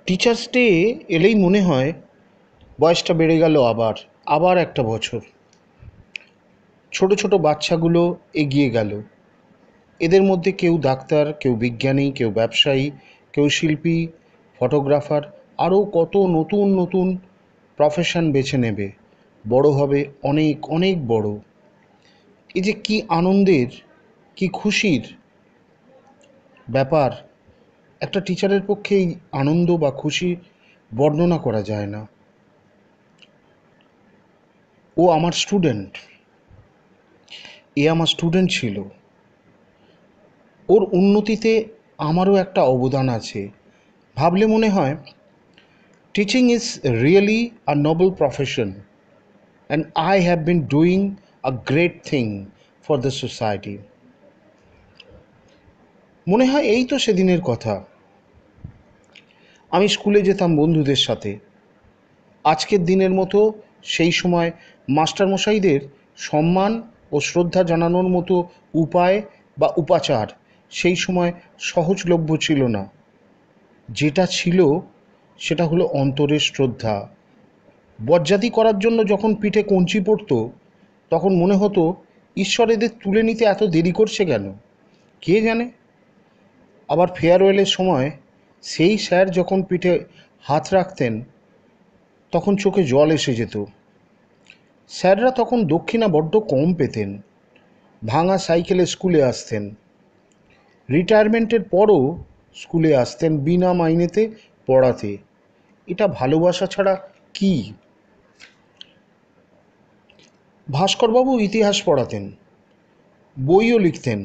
Teachers day এলেই মনে হয় বয়সটা বেড়ে গেল, আবার আবার একটা বছর। ছোট ছোট বাচ্চাগুলো এগিয়ে গেল। এদের মধ্যে কেউ ডাক্তার, কেউ বিজ্ঞানী, কেউ ব্যবসায়ী, কেউ শিল্পী, ফটোগ্রাফার, আরও কত নতুন নতুন প্রফেশন বেছে নেবে। বড় হবে, অনেক অনেক বড়। এই যে কি আনন্দের, কি খুশির ব্যাপার! একটা টিচারের পক্ষে এই আনন্দ বা খুশি বর্ণনা করা যায় না। ও আমার স্টুডেন্ট, এ আমার স্টুডেন্ট ছিল, ওর উন্নতিতে আমারও একটা অবদান আছে। ভাবলে মনে হয় teaching is really a noble profession, and I have been doing a great thing for the society. মনে হয় এই তো সেদিনের কথা। আমি স্কুলে যেতাম বন্ধুদের সাথে। আজকের দিনের মতো সেই সময় মাস্টারমশাইদের সম্মান ও শ্রদ্ধা জানানোর মতো উপায় বা উপাচার সেই সময় সহজলভ্য ছিল না। যেটা ছিল সেটা হলো অন্তরের শ্রদ্ধা। বজ্জাতি করার জন্য যখন পিঠে কঞ্চি পড়তো, তখন মনে হতো ঈশ্বর এদের তুলে নিতে এত দেরি করছে কেন, কে জানে। আবার ফেয়ারওয়েলের সময় সেই স্যার যখন পিঠে হাত রাখতেন, তখন চোখে জল এসে যেত। স্যাররা তখন দক্ষিণা বড্ড কম পেতেন। ভাঙা সাইকেলে স্কুলে আসতেন। রিটায়ারমেন্টের পরও স্কুলে আসতেন বিনা মাইনেতে পড়াতে। এটা ভালোবাসা ছাড়া কি? ভাস্করবাবু ইতিহাস পড়াতেন, বইও লিখতেন।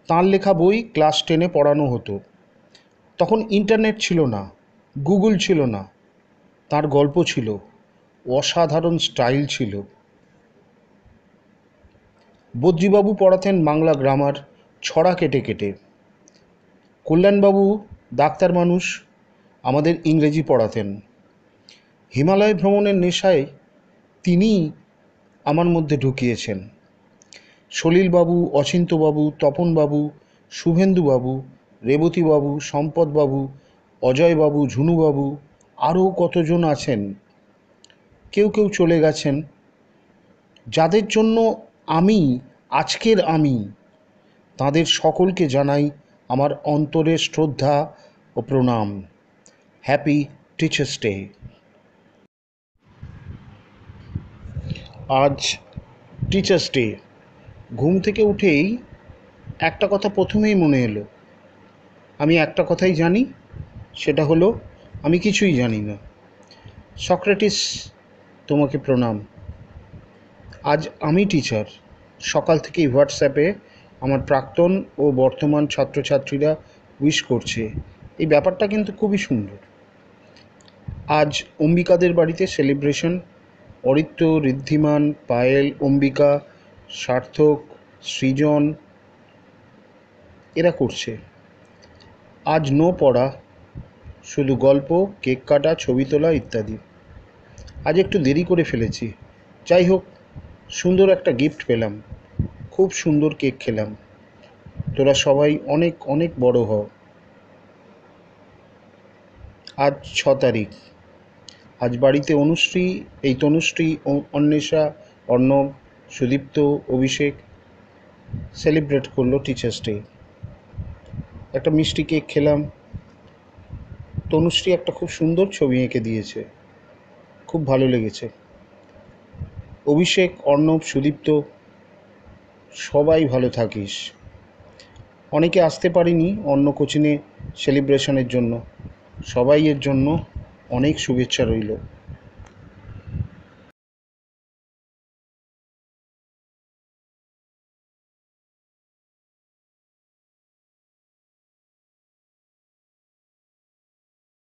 তাঁর লেখা বই ক্লাস 10-এ পড়ানো হতো। তখন ইন্টারনেট ছিল না, গুগল ছিল না। তাঁর গল্প ছিল, অসাধারণ স্টাইল ছিল। বদ্রীবাবু পড়াতেন বাংলা গ্রামার, ছড়া কেটে কেটে। কল্যাণবাবু ডাক্তার মানুষ, আমাদের ইংরেজি পড়াতেন। হিমালয় ভ্রমণের নেশায় তিনিই আমার মধ্যে ঢুকিয়েছেন। সলিলবাবু, অচিন্ত্যবাবু, তপনবাবু, শুভেন্দুবাবু, রেবতীবাবু, সম্পদবাবু, অজয়বাবু, ঝুনুবাবু, আরও কতজন আছেন। কেউ কেউ চলে গেছেন, যাদের জন্য আমি আজকের আমি, তাদের সকলকে জানাই আমার অন্তরের শ্রদ্ধা ও প্রণাম। Happy teachers day. আজ টিচার্স ডে। ঘুম থেকে উঠেই একটা কথা প্রথমেই মনে এলো। আমি একটা কথাই জানি, সেটা হলো আমি কিছুই জানি না। সক্রেটিস, তোমাকে প্রণাম। আজ আমি টিচার। সকাল থেকেই হোয়াটসঅ্যাপে আমার প্রাক্তন ও বর্তমান ছাত্রছাত্রীরা উইশ করছে। এই ব্যাপারটা কিন্তু খুবই সুন্দর। আজ অম্বিকাদের বাড়িতে সেলিব্রেশন। অরিত্র, ঋদ্ধিমান, পায়েল, অম্বিকা, সার্থক, সৃজন এরা করছে। আজ নো পড়া, শুধু গল্প, কেক কাটা, ছবি তোলা ইত্যাদি। আজ একটু দেরি করে ফেলেছি। যাই হোক, সুন্দর একটা গিফট পেলাম, খুব সুন্দর কেক খেলাম। তোরা সবাই অনেক অনেক বড় হও। আজ 6 তারিখ। আজ বাড়িতে অনুশ্রী, এই তনুশ্রী, অন্বেষা, অর্ণব, সুদীপ্ত, অভিষেক সেলিব্রেট করলো টিচার্স ডে। একটা মিষ্টি কেক খেলাম। তনুশ্রী একটা খুব সুন্দর ছবি এঁকে দিয়েছে, খুব ভালো লেগেছে। অভিষেক, অর্ণব, সুদীপ্ত সবাই ভালো থাকিস। অনেকে আসতে পারিনি অন্য কোচিনে সেলিব্রেশনের জন্য। সবাই এর জন্য অনেক শুভেচ্ছা রইল।